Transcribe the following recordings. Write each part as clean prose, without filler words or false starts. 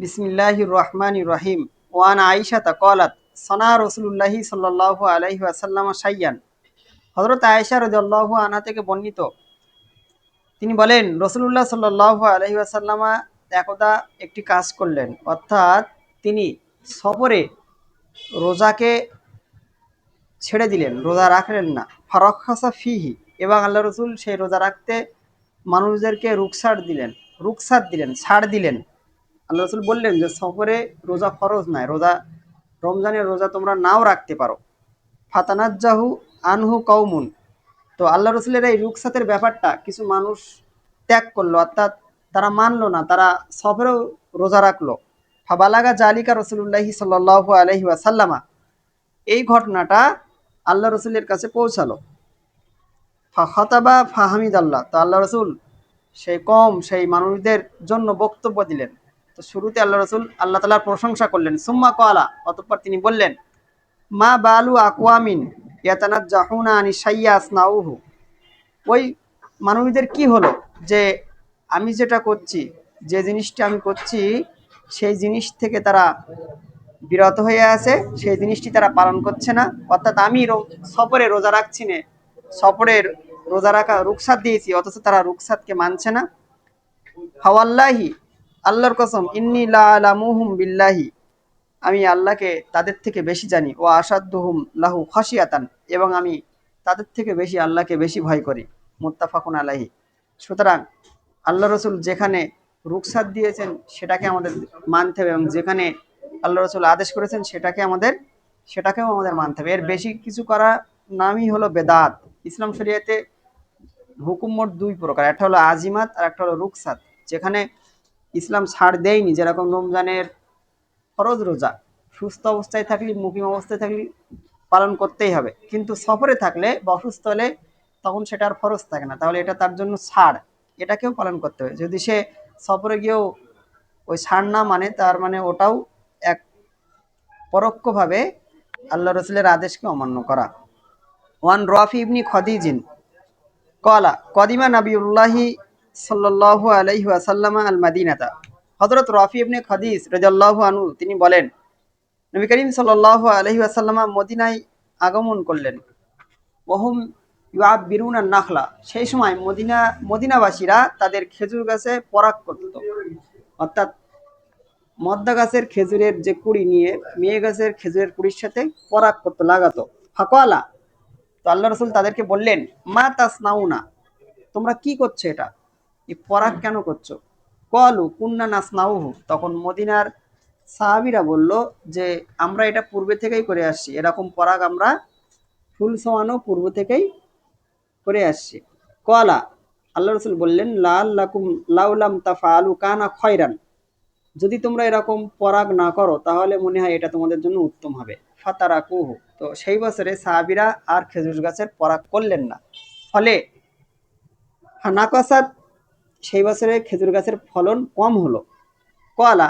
বিসমিল্লাহির রহমানির রহিম। ওয়ান আয়েশাতা ক্বালাত সানা রাসূলুল্লাহি সাল্লাল্লাহু আলাইহি ওয়াসাল্লাম শাইয়ান। হযরত আয়েশা রাদিয়াল্লাহু আনহা থেকে বর্ণিত, তিনি বলেন রাসূলুল্লাহ সাল্লাল্লাহু আলাইহি ওয়াসাল্লাম একদা একটি কাজ করলেন, অর্থাৎ তিনি সফরে রোজাকে ছেড়ে দিলেন, রোজা রাখলেন না। ফারাখাসা ফিহি, এবং আল্লাহ রসুল সেই রোজা রাখতে মানুষদেরকে রুকসাত দিলেন, ছাড় দিলেন। আল্লাহ রসুল বললেন যে সফরে রোজা ফরজ নয়, রমজানের রোজা তোমরা নাও রাখতে পারো। ফাতানাজ্জাহু আনহু কওমুন, তো আল্লাহ রসুলের এই রুকসাতের ব্যাপারটা কিছু মানুষ ত্যাগ করলো, অর্থাৎ তারা মানলো না, তারা সফরেও রোজা রাখলো। ফাবালাগা জালিকা রসুল্লাহি সাল্লাল্লাহু আলাইহি ওয়াসাল্লামা, এই ঘটনাটা আল্লাহ রসুলের কাছে পৌঁছালো। ফাখাতাবা ফাহামিদ আল্লাহ, তো আল্লাহ রসুল সেই মানুষদের জন্য বক্তব্য দিলেন। তো শুরুতে আল্লাহ রসুল আল্লাহ তাআলার প্রশংসা করলেন। সুম্মা ক্বালা, অতঃপর তিনি বললেন, মা বালু আকওয়ামিন ইয়াতানাজ্জাহুনা আনি শাইয়্যা আসনাউহু, ওই মানুষদের কি হলো যে আমি যেটা করছি, যে জিনিসটা আমি করছি সেই জিনিস থেকে তারা বিরত হয়ে আছে, সেই জিনিসটি তারা পালন করছে না। অর্থাৎ আমি সফরে রোজা রাখছি না, সফরের রোজা রাখা রুকসাত দিয়েছি, অথচ তারা রুকসাতকে মানছে না। ফাওয়াল্লাহি, আল্লাহর কসম, ইন্নী লা আলামুহুম বিল্লাহি, আমি আল্লাহকে তাদের থেকে বেশি জানি। ও আসাদ্দুহুম লাহু খাশিয়াতান, এবং আমি তাদের থেকে বেশি আল্লাহকে বেশি ভয় করি। মুত্তাফাকুন আলাইহি। সুতরাং আল্লাহ রসুল যেখানে রুকসাত দিয়েছেন সেটাকে আমাদের মানতে হবে, এবং যেখানে আল্লাহ রসুল আদেশ করেছেন সেটাকেও আমাদের মানতে হবে। এর বেশি কিছু করা নামই হলো বেদাত। ইসলাম শরিয়াতে হুকুম মোট দুই প্রকার, একটা হলো আজিমাত আর একটা হলো রুকসাত। যেখানে ইসলাম ছাড় দেয়নি, যেরকম রমজানের ফরজ রোজা সুস্থ অবস্থায় থাকলে, মুকিম অবস্থায় থাকলে পালন করতেই হবে, কিন্তু সফরে থাকলে বা অসুস্থ হলে তখন সেটা আর ফরজ থাকে না, তাহলে এটা তার জন্য ছাড়, এটাকেও পালন করতে হবে। যদি সে সফরে গিয়েও ওই ছাড় না মানে, তার মানে ওটাও এক পরোক্ষভাবে আল্লাহ রসুলের আদেশকে অমান্য করা। ওয়ান রাফি ইবনি খদিজিন কলা কদিমা নবিউল্লাহি সাল্লাল্লাহু আলাইহি ওয়াসাল্লাম আল মাদিনাতা। হযরত রাফি ইবনে খদিজ রাদিয়াল্লাহু আনহু তিনি বলেন, নবী করিম সাল্লাল্লাহু আলাইহি ওয়াসাল্লাম মদিনায় আগমন করলেন। ওহুম ইউআব্বিরুনা নাখলা, সেই সময় মদিনাবাসীরা তাদের খেজুর গাছে পরাগ করত, অর্থাৎ মদ্দা গাছের খেজুরের যে কুড়ি নিয়ে মেয়ে গাছের খেজুরের কুড়ির সাথে পরাগ করতো, লাগাতো। ফাকালা, তো আল্লাহ রসুল তাদেরকে বললেন, মা তাসনাউনা, তোমরা কি করছো, এটা এই পরাগ কেন করছো? কলু কুন্না নাসনাউহু, তখন মদিনার সাহাবীরা বলল যে আমরা এটা পূর্বে থেকেই করে আসছি, এরকম পরাগ আমরা ফুল সমানো পূর্ব থেকেই করে আসছি। কলা, আল্লাহ রসুল বললেন, লাআল্লাকুম লাউলাম তাফআলু কানা খয়রান, যদি তোমরা এরকম পরাগ না করো তাহলে মনে হয় এটা তোমাদের জন্য উত্তম হবে। ফাতারাকুহু, তো সেই বছরে সাহাবীরা আর খেজুর গাছের পরাগ করলেন না। ফলে হানাকাসাত, সেই বছরে খেজুর গাছের ফলন কম হলো। কলা,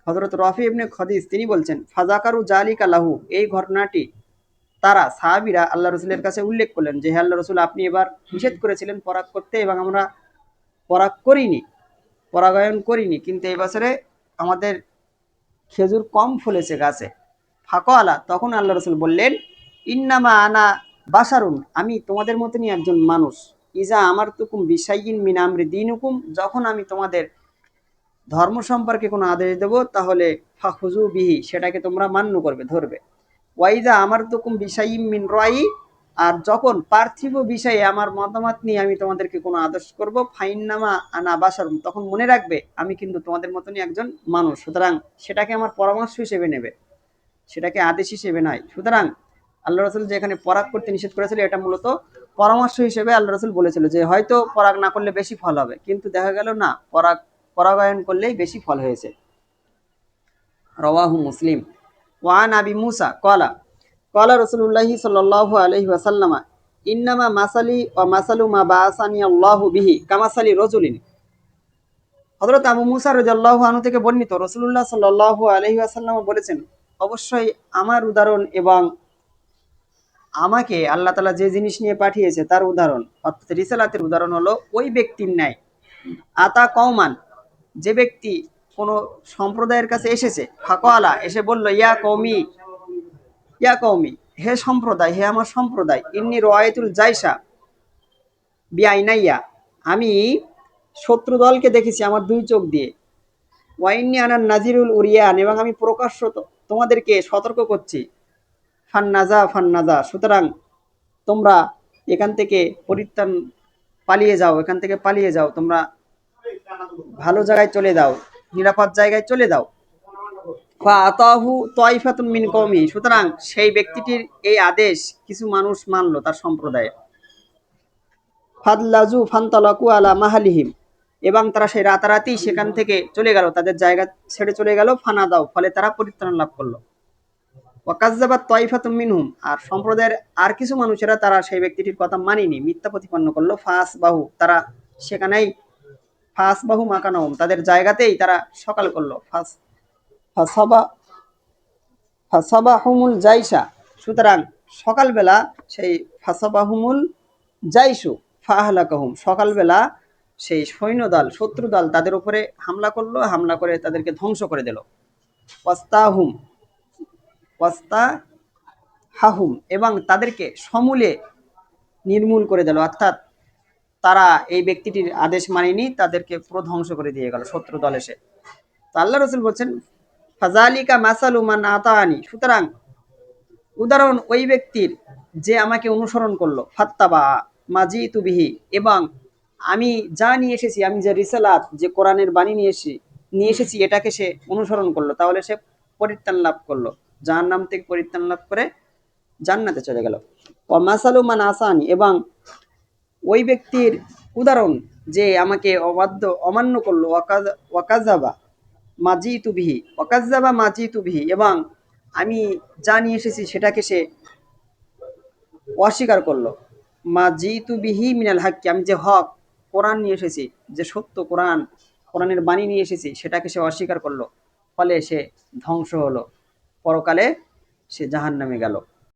হযরত রাফি ইবনে খদিজ তিনি বলছেন, ফাজাকারু জালিকা লাহু, এই ঘটনাটি তারা সাহাবীরা আল্লাহ রসুলের কাছে উল্লেখ করলেন যে হে আল্লাহ রসুল, আপনি এবার নিষেধ করেছিলেন পরাগ করতে, এবং আমরা পরাগ করিনি, পরাগায়ন করিনি, কিন্তু এই বছরে আমাদের খেজুর কম ফলেছে গাছে। ফাকালা, তখন আল্লাহ রসুল বললেন, ইন্নামা আনা বাশারুন, আমি তোমাদের মতনই একজন মানুষ। ইজা আমারতুকুম বিশাইয়িন মিন আমরি দীনুকুম, যখন আমি তোমাদের ধর্ম সম্পর্কে কোনো আদেশ দেব তাহলে ফাখুযু বিহি, সেটাকে তোমরা মান্য করবে, ধরবে। ওয়াইজা আমারতুকুম বিশাইয়িন মিন রায়ি, আর যখন পার্থিব বিষয়ে আমার মতামত নিয়ে আমি তোমাদেরকে কোনো আদেশ করব, ফাইন্নামা আনা বাশারুন, তখন মনে রাখবে আমি কিন্তু তোমাদের মতনই একজন মানুষ, সুতরাং সেটাকে আমার পরামর্শ হিসেবে নেবে, সেটাকে আদেশ হিসেবে নয়। সুতরাং আল্লাহ রসুল যে এখানে পরাগ করতে নিষেধ করেছিল, এটা মূলত পরামর্শ হিসেবে আল্লাহ রসুল বলেছিল যে হয়তো পরাগ না করলে বেশি ফল হবে, কিন্তু দেখা গেল না, পরাগায়ন করলেই বেশি ফল হয়েছে। রাওয়াহু মুসলিম। ওয়ান আবি মুসা কলা কলা রাসূলুল্লাহি সাল্লাল্লাহু আলাইহি ওয়াসাল্লাম, ইন্নামা মাসালি ওয়া মাসালু মা বাআসানি আল্লাহু বিহি কামাসালি রাজুলিন। হযরত আবু মুসা রাদিয়াল্লাহু আনহু থেকে বর্ণিত, রাসূলুল্লাহ সাল্লাল্লাহু আলাইহি ওয়াসাল্লাম বলেছেন, অবশ্যই আমার উদাহরণ এবং আমাকে আল্লাহ তাআলা যে জিনিস নিয়ে পাঠিয়েছে তার উদাহরণ, অর্থাৎ রিসালাতের উদাহরণ হলো ওই ব্যক্তির ন্যায়। আতা কওমান, যে ব্যক্তি কোনো সম্প্রদায়ের কাছে এসেছে, ফাকালা এসে বলল, ইয়া কওমি, হে সম্প্রদায়, হে আমার সম্প্রদায়, ইন্নি রাআইতুল জাইশা বিআইনাইয়া, আমি শত্রু দলকে দেখেছি আমার দুই চোখ দিয়ে, ওয়াইন্নি আনান নাজিরুল উরিয়ান, এবং আমি প্রকাশ্য তোমাদেরকে সতর্ক করছি, ফান্নাজা, সুতরাং তোমরা এখান থেকে এখান থেকে পালিয়ে যাও, তোমরা ভালো জায়গায় চলে যাও, নিরাপদ জায়গায় চলে যাও। ফাআতাহু তাইফাতুন মিন কওমি, সুতরাং সেই ব্যক্তিটির এই আদেশ কিছু মানুষ মানলো তার সম্প্রদায়ে। ফাদলাজু ফান্তালাকু আলা মাহালিহিম, এবং তারা সেই রাতারাতি সেখান থেকে চলে গেল, তাদের জায়গা ছেড়ে চলে গেল। ফানাদাও, ফলে তারা পরিত্রাণ লাভ করলো। ওয়াকাজ্জাবাত তাইফাতুম মিনহুম, আর সম্প্রদায়ের আর কিছু মানুষেরা তারা সেই ব্যক্তিটির কথা মানেনি, মিথ্যা প্রতিপন্ন করলো। তারা সেখানেই মাকানাহুম, তাদের জায়গাতেই তারা সকাল করলো। ফাসাবাহুমুল জাইশা, সুতরাং সকালবেলা সেই ফাসাবাহুমুল জাইশু ফাহলাকাহুম, সকালবেলা সেই সৈন্যদল, শত্রু দল তাদের উপরে হামলা করলো, হামলা করে তাদেরকে ধ্বংস করে দিল। ওয়াস্তা হাহুম, এবং তাদেরকে সমূলে নির্মূল করে দিল, অর্থাৎ তারা এই ব্যক্তিটির আদেশ মানেনি, তাদেরকে পুরো ধ্বংস করে দিয়ে গেল শত্রু দল এসে। তো আল্লাহ রসুল বলছেন, ফাজালিকা মাসালু মান আতাআনি, সুতরাং উদাহরণ ওই ব্যক্তির যে আমাকে অনুসরণ করলো, ফাত্তাবা মাজিতু বিহি, এবং আমি যা নিয়ে এসেছি, আমি যে রিসালাত, যে কোরআনের বাণী নিয়ে এসেছি এটাকে সে অনুসরণ করলো, তাহলে সে পরিত্রাণ লাভ করলো, জাহান্নাম থেকে পরিত্রাণ লাভ করে জান্নাতে চলে গেল। ওয়া মাসালু মান আসানি, এবং ওই ব্যক্তির উদাহরণ যে আমাকে অমান্য করলো, ওয়াকাজ্জাবা মাজিতু বিহি, এবং আমি যা নিয়ে এসেছি সেটাকে সে অস্বীকার করলো। মাজিতু বিহি মিনাল হাক্কি, আমি যে হক কোরআন নিয়ে এসেছি, যে সত্য কোরআনের বাণী নিয়ে এসেছি সেটাকে সে অস্বীকার করলো, ফলে সে ধ্বংস হলো, পরকালে সে জাহান্নামে গেল।